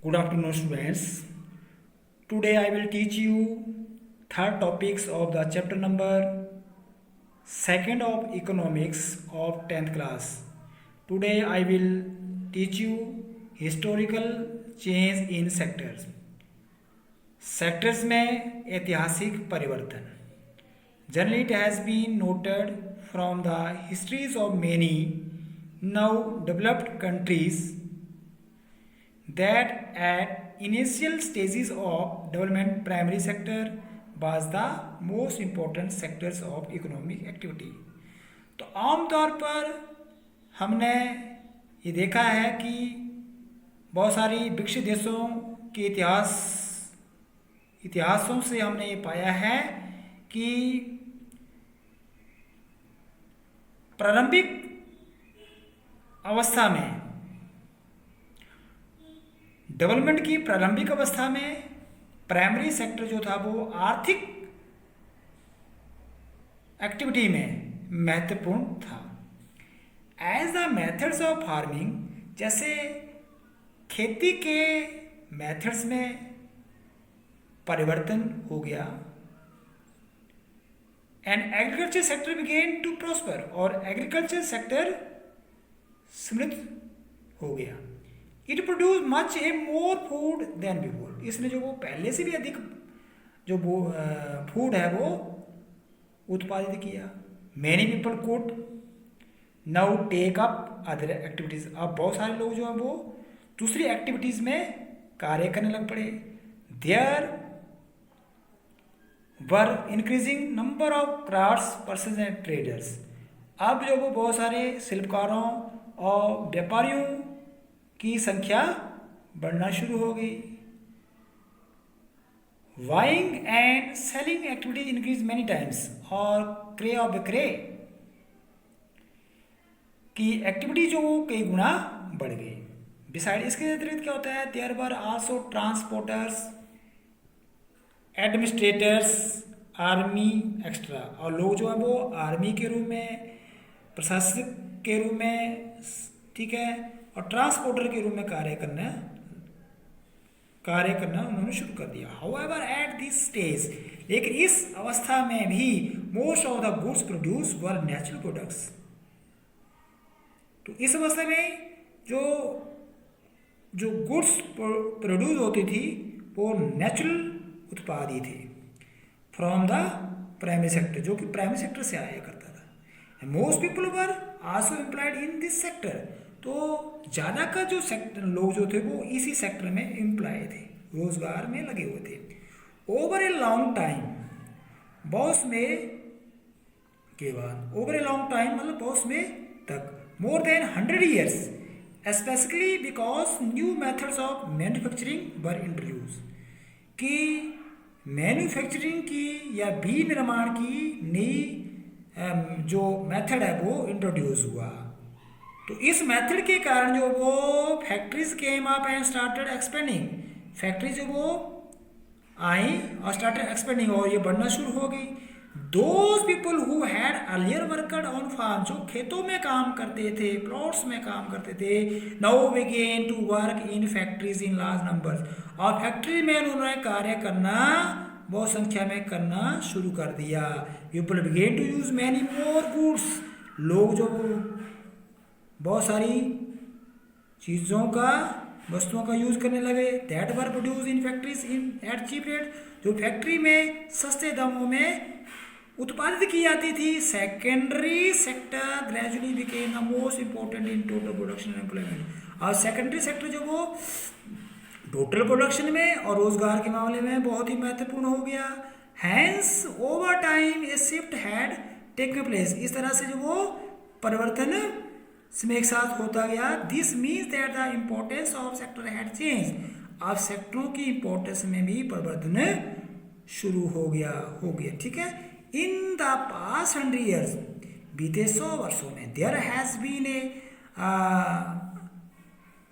Good afternoon, students. Today I will teach you third topics of the chapter number second of economics of 10th class. Today I will teach you historical change in sectors. Sectors में ऐतिहासिक परिवर्तन. Generally it has been noted from the histories of many now developed countries that at initial stages of development primary sector was the most important sectors of economic activity. तो आमतौर पर हमने ये देखा है कि बहुत सारी विकसित देशों के इतिहासों से हमने ये पाया है कि प्रारंभिक अवस्था में डेवलपमेंट की प्रारंभिक अवस्था में प्राइमरी सेक्टर जो था वो आर्थिक एक्टिविटी में महत्वपूर्ण था. As the methods of farming, जैसे खेती के मेथड्स में परिवर्तन हो गया, and agriculture sector begin to prosper, और एग्रीकल्चर सेक्टर समृद्ध हो गया. It produce much a more food than before, इसने जो वो पहले से भी अधिक जो वो फूड है वो उत्पादित किया. Many people could now take up other activities, अब बहुत सारे लोग जो है वो दूसरी एक्टिविटीज में कार्य करने लग पड़े. There were increasing number of crafts person and traders, अब जो वो बहुत सारे शिल्पकारों और व्यापारियों की संख्या बढ़ना शुरू हो गई. Buying and selling activities increase many times, और क्रय और विक्रय की एक्टिविटी जो कई गुना बढ़ गई. बिसाइड इसके अतिरिक्त क्या होता है, there were also transporters, administrators, army extra, और लोग जो है वो आर्मी के रूप में, प्रशासक के रूप में, ठीक है, और ट्रांसपोर्टर के रूप में कार्य करना उन्होंने शुरू कर दिया. हाउएवर एट दिस स्टेज, लेकिन इस अवस्था में भी most of the goods produce were natural products. तो इस अवस्था में जो गुड्स प्रोड्यूस होती थी वो नेचुरल उत्पाद ही थे फ्रॉम द प्राइमरी सेक्टर, जो कि प्राइमरी सेक्टर से आया करता था. Most people were also employed in this sector, तो ज़्यादा का जो सेक्टर लोग जो थे वो इसी सेक्टर में एम्प्लॉय थे, रोजगार में लगे हुए थे. ओवर ए लॉन्ग टाइम, बहुत समय के बाद, ओवर ए लॉन्ग टाइम मतलब बहुत समय तक, more than 100 years, specifically because new methods of manufacturing were introduce, कि मैन्युफैक्चरिंग की या बीज निर्माण की नई जो मेथड है वो इंट्रोड्यूस हुआ. तो इस मेथड के कारण जो वो factories came up and started expanding, factory जो वो आई और स्टार्टेड एक्सपेंडिंग, और ये बढ़ना शुरू हो गई. Those people who had earlier worked on farm, जो खेतों में काम करते थे, प्लॉट्स में काम करते थे, now began to work in factories in large numbers, और फैक्ट्री में उन्होंने कार्य करना बहुत संख्या में करना शुरू कर दिया. People began to use many more goods, लोग जो बहुत सारी चीज़ों का, वस्तुओं का यूज करने लगे. That were produce in factories in at cheap rate, जो फैक्ट्री में सस्ते दामों में उत्पादित की जाती थी. Secondary sector gradually became the most important in total production and employment, और सेकेंडरी सेक्टर जो वो टोटल प्रोडक्शन में और रोजगार के मामले में बहुत ही महत्वपूर्ण हो गया. Hence over time a shift had taken place, इस तरह से जो वो परिवर्तन में एक साथ होता गया. This means that the importance of sector had change, अब सेक्टरों की इम्पोर्टेंस में भी परिवर्तन शुरू हो गया. ठीक है. इन द पास्ट 100 years, बीते 100 वर्षों में, there has been a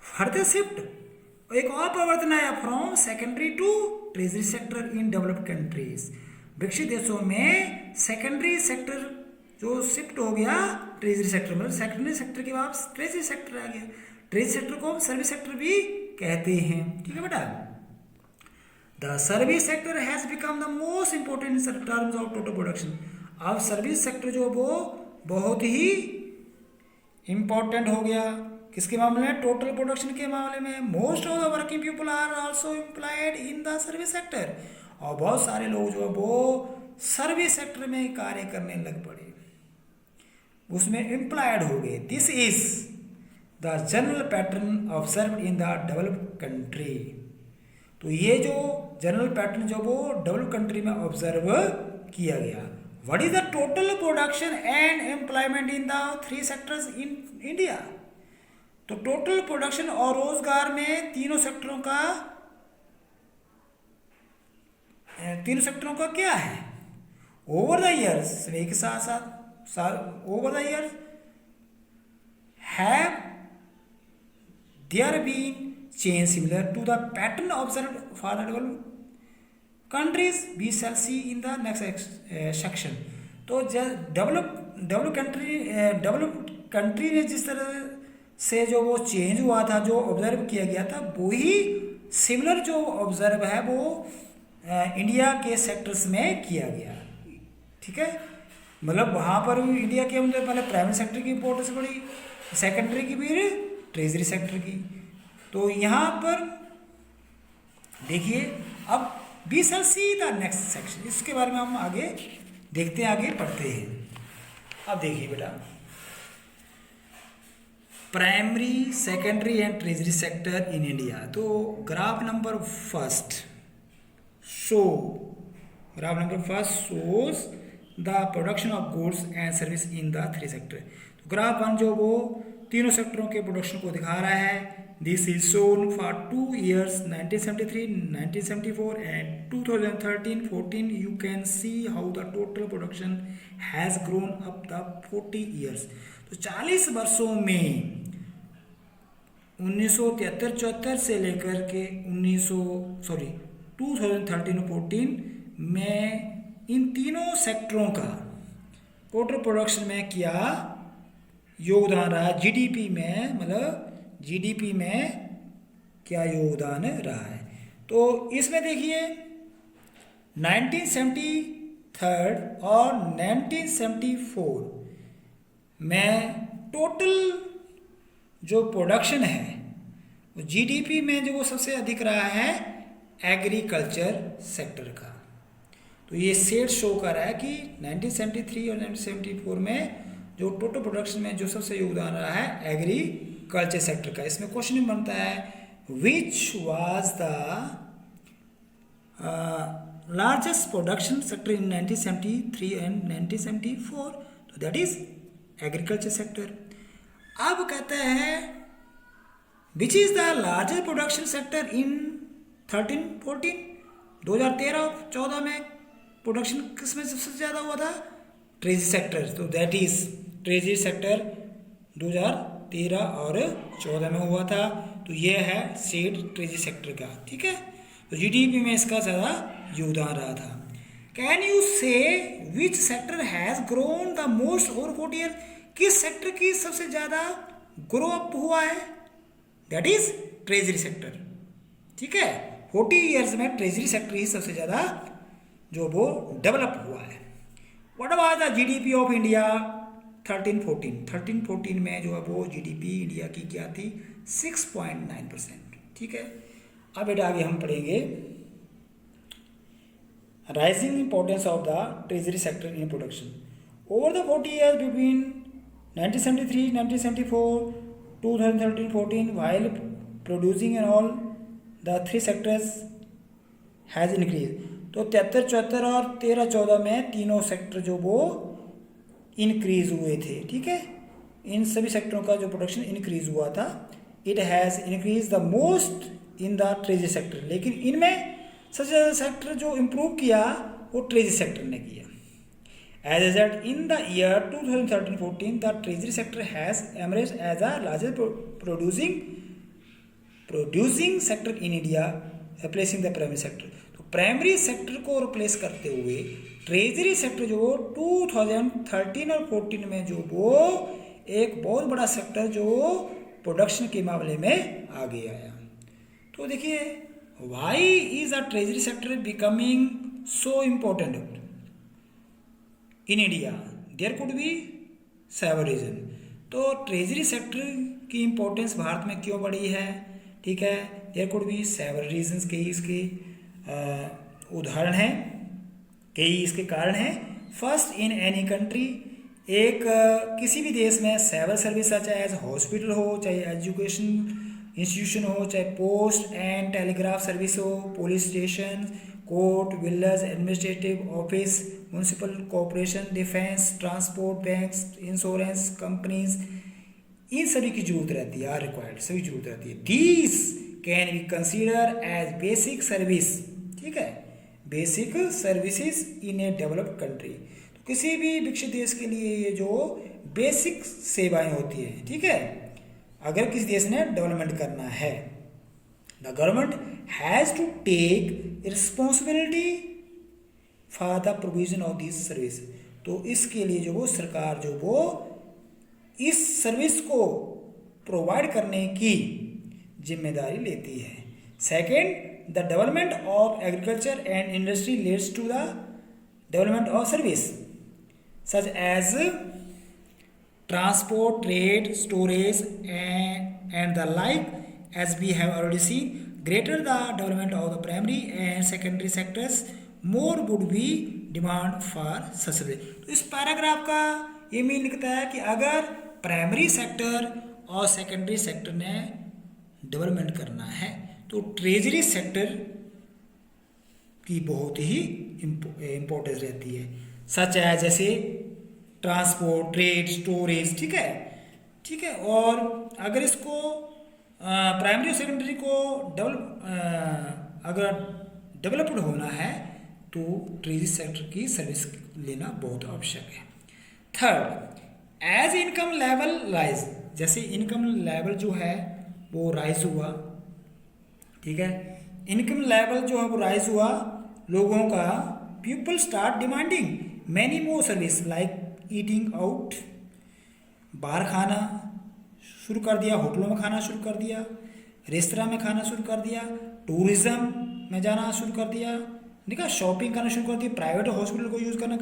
further shift, एक और परिवर्तन आया from secondary to tertiary sector in developed countries. विकसित देशों में सेकेंडरी सेक्टर जो शिफ्ट हो गया ट्रेजरी सेक्टर, मतलब सेकेंडरी सेक्टर के बाद ट्रेजरी सेक्टर आ गया. ट्रेजरी सेक्टर को सर्विस सेक्टर भी कहते हैं। ठीक है बेटा। The service sector has become the most important in terms of total production. अब सर्विस सेक्टर जो वो बहुत ही इंपॉर्टेंट हो गया किसके मामले में, टोटल प्रोडक्शन के मामले में। Most of the working people are also employed in the service sector. और बहुत सारे लोग जो है वो सर्विस सेक्टर में कार्य करने लग पड़े, उसमें एम्प्लॉयड हो गए। This is the general pattern observe in the developed country. तो ये जो जनरल पैटर्न जो वो डेवलप्ड कंट्री में ऑब्जर्व किया गया। What is the total production and employment in the three sectors in India. तो टोटल प्रोडक्शन और रोजगार में तीनों सेक्टरों का क्या है। ओवर द ईयर्स, समय के साथ साथ over the years have there been change similar to the pattern observed for the developed countries. We shall see in the next section. तो डेवलप कंट्री ने जिस तरह से जो वो चेंज हुआ था, जो ऑब्जर्व किया गया था, वही सिमिलर जो ऑब्जर्व है वो इंडिया के सेक्टर्स में किया गया। ठीक है, मतलब वहाँ पर इंडिया के अंदर पहले प्राइमरी सेक्टर की इंपॉर्टेंस बढ़ी, सेकेंडरी की भी, ट्रेजरी सेक्टर की। तो यहाँ पर देखिए, अब we shall see the next section, इसके बारे में हम आगे देखते हैं, आगे पढ़ते हैं। अब देखिए बेटा, primary, secondary and tertiary sector in India. तो graph number first shows the production of goods and service in the three sector. तो ग्राफ वन जो वो तीनों सेक्टरों के प्रोडक्शन को दिखा रहा है। This is shown for 2 years 1973, 1974 and 2013-14. You can see how the total production has grown up the 40 years. तो 40 वर्षों में 1973-74 से लेकर के 2013-14 में इन तीनों सेक्टरों का टोटल प्रोडक्शन में क्या योगदान रहा, जीडीपी में, मतलब जीडीपी में क्या योगदान रहा है। तो इसमें देखिए 1973 और 1974 में टोटल जो प्रोडक्शन है वो जीडीपी में जो वो सबसे अधिक रहा है एग्रीकल्चर सेक्टर का। तो ये सेट शो कर रहा है कि 1973 और 1974 में जो टोटल प्रोडक्शन में जो सबसे योगदान रहा है एग्रीकल्चर सेक्टर का। इसमें क्वेश्चन बनता है which was the largest production sector in 1973 and 1974। तो दैट इज एग्रीकल्चर सेक्टर। अब कहते हैं which is the largest production sector in 13-14। 2013-14 में प्रोडक्शन किसमें सबसे ज़्यादा हुआ था, ट्रेजरी सेक्टर। तो दैट इज ट्रेजरी सेक्टर 2013 और 14 में हुआ था। तो ये है सेट ट्रेजरी सेक्टर का। ठीक है, तो जीडीपी में इसका ज़्यादा योगदान रहा था। कैन यू से which sector has grown the most over 40 year. किस सेक्टर की सबसे ज़्यादा ग्रो अप हुआ है, दैट इज ट्रेजरी सेक्टर। ठीक है, 40 ईयर्स में ट्रेजरी सेक्टर ही सबसे ज़्यादा जो वो डेवलप हुआ है। What was the GDP of India 13-14 में जो है वो जीडीपी इंडिया की क्या थी, 6.9%। ठीक है, अब बेटा आगे हम पढ़ेंगे rising importance of the tertiary sector in production over the 40 years between 1973, 1974, 2013-14 while producing and all the three sectors has increased। तो 73-74 और 13-14 में तीनों सेक्टर जो वो इंक्रीज हुए थे। ठीक है, इन सभी सेक्टरों का जो प्रोडक्शन इंक्रीज हुआ था। It has increase the most in the tertiary sector. लेकिन इनमें सबसे ज़्यादा सेक्टर जो इम्प्रूव किया वो ट्रेजरी सेक्टर ने किया। As a result in the year 2013-14 the tertiary sector has emerge as a largest producing sector in India replacing the primary sector. तो प्राइमरी सेक्टर को रिप्लेस करते हुए ट्रेजरी सेक्टर जो 2013 और 14 में जो वो एक बहुत बड़ा सेक्टर जो प्रोडक्शन के मामले में आगे आया। तो देखिए, why is the tertiary sector becoming so important in India? There could be seven reason. तो ट्रेजरी सेक्टर की इम्पोर्टेंस भारत में क्यों बढ़ी है? ठीक है, there could be seven reasons, कई इसके उदाहरण हैं, कई इसके कारण हैं। फर्स्ट, इन एनी कंट्री, एक किसी भी देश में several service such as hospital हो, चाहे एजुकेशन इंस्टीट्यूशन हो, चाहे पोस्ट एंड टेलीग्राफ सर्विस हो, police station, court, village administrative office, municipal corporation, defence, transport, banks, insurance companies, इन सभी की जरूरत रहती है, आर रिक्वायर्ड, सभी जरूरत रहती है। These can be consider as basic service, ठीक है, basic services in a developed country. तो किसी भी विकसित देश के लिए ये जो बेसिक सेवाएं होती हैं, ठीक है, अगर किसी देश ने डेवलपमेंट करना है, the government has to take responsibility for the provision of this service. तो इसके लिए जो वो सरकार जो वो इस सर्विस को प्रोवाइड करने की जिम्मेदारी लेती है। Second, the development of agriculture and industry leads to the development of service such as transport, trade, storage, and the like. As we have already seen, greater the development of the primary and secondary sectors, more would be demand for such service. तो इस paragraph का ये mean लिखता है कि अगर primary sector और secondary sector ने डेवलपमेंट करना है तो ट्रेजरी सेक्टर की बहुत ही इम्पोर्टेंस रहती है। सच है जैसे ट्रांसपोर्ट, ट्रेड, स्टोरेज, ठीक है, ठीक है। और अगर इसको प्राइमरी और सेकेंडरी को अगर डेवलप्ड होना है तो ट्रेजरी सेक्टर की सर्विस लेना बहुत आवश्यक है। Third, as income level rise, जैसे इनकम लेवल जो है वो राइज हुआ, ठीक है, इनकम लेवल जो है वो राइज हुआ, लोगों का people start demanding many more service like eating out, बाहर खाना शुरू कर दिया, होटलों में खाना शुरू कर दिया, रेस्तरां में खाना शुरू कर दिया, टूरिज्म में जाना शुरू कर दिया, देखा, शॉपिंग करना शुरू कर दिया, प्राइवेट हॉस्पिटल को यूज़ करना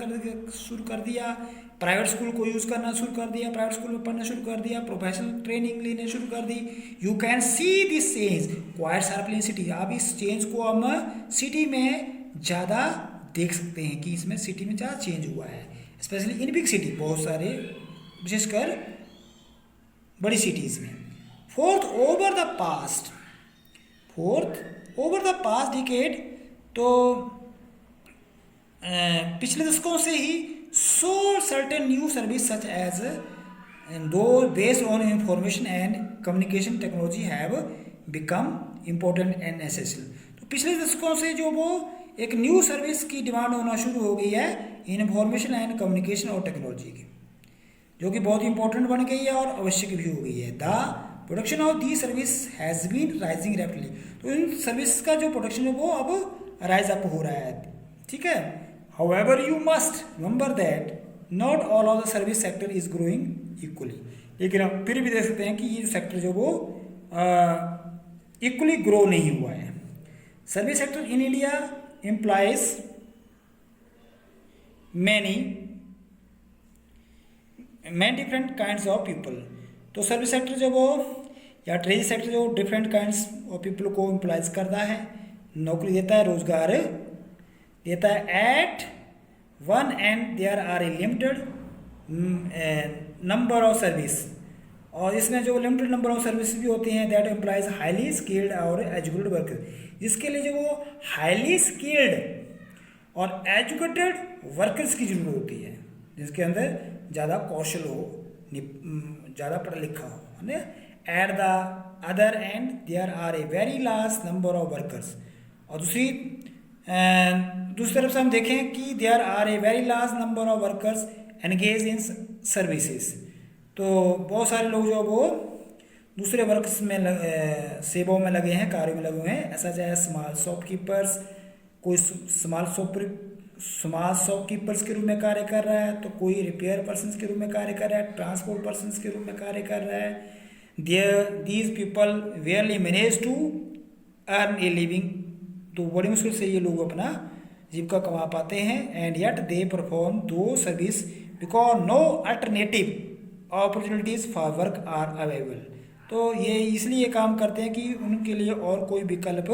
शुरू कर दिया, प्राइवेट स्कूल को यूज़ करना शुरू कर दिया, प्राइवेट स्कूल में पढ़ना शुरू कर दिया, प्रोफेशनल ट्रेनिंग लेने शुरू कर दी। You can see this change quite sharply in city. आप इस चेंज को हम सिटी में ज़्यादा देख सकते हैं कि इसमें सिटी में ज़्यादा चेंज हुआ है, स्पेशली इन बिग सिटी, बहुत सारे विशेषकर बड़ी सिटीज़ में। Fourth, over the past decade, तो पिछले दशकों से ही so certain new service such as those based on information and communication technology have become important and essential. तो पिछले दशकों से जो वो एक न्यू सर्विस की डिमांड होना शुरू हो गई है इंफॉर्मेशन एंड कम्युनिकेशन और टेक्नोलॉजी की, जो कि बहुत इंपॉर्टेंट बन गई है और आवश्यक भी हो गई है। The production of the service has been rising rapidly. तो इन सर्विस का जो प्रोडक्शन है वो अब राइज अप हो रहा है, ठीक है। However you must remember that not all of the service sector is growing equally. लेकिन हम फिर भी देख सकते हैं कि ये सेक्टर जो वो इक्वली ग्रो नहीं हुआ है। Service sector in India implies many different kinds of people। तो सर्विस सेक्टर जो वो या ट्रेड सेक्टर जो डिफरेंट काइंड्स ऑफ पीपल को इम्प्लाइज करता है, नौकरी देता है, रोजगार देता है। At one end there are a limited number of service, और इसमें जो लिमिटेड नंबर ऑफ सर्विस भी होती हैं दैट एम्प्लॉयज हाईली स्किल्ड और एजुकेटेड वर्कर, जिसके लिए जो वो हाईली स्किल्ड और एजुकेटेड वर्कर्स की जरूरत होती है, जिसके अंदर ज़्यादा कौशल हो, ज़्यादा पढ़ा लिखा हो, है ना। At the other end there are a very large number of workers, और दूसरी तरफ से हम देखें कि there are a very large number of workers engage in services. तो बहुत सारे लोग जो वो दूसरे वर्क्स में सेवाओं में लगे हैं, कार्यों में लगे हुए हैं, ऐसा चाहे स्मॉल शॉपकीपर्स, कोई स्मॉल शॉपकीपर्स के रूप में कार्य कर रहा है, तो कोई रिपेयर पर्सन्स के रूप में कार्य कर रहा है, ट्रांसपोर्ट पर्सन्स के रूप में कार्य कर रहा है। These people barely manage to earn a living, तो बड़ी मुश्किल से ये लोग अपना जीविका कमा पाते हैं। And yet they perform those service because no alternative opportunities for work are available. तो ये इसलिए काम करते हैं कि उनके लिए और कोई विकल्प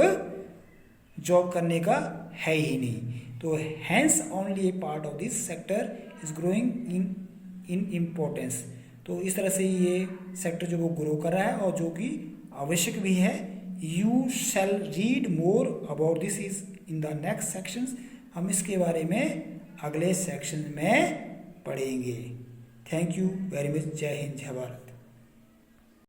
जॉब करने का है ही नहीं। तो hence only a part of this sector is growing in importance. तो इस तरह से ये सेक्टर जो वो ग्रो कर रहा है और जो कि आवश्यक भी है। You shall read more about this is in the next sections. हम इसके बारे में अगले सेक्शन में पढ़ेंगे। Thank you very much. जय हिंद, जय भारत।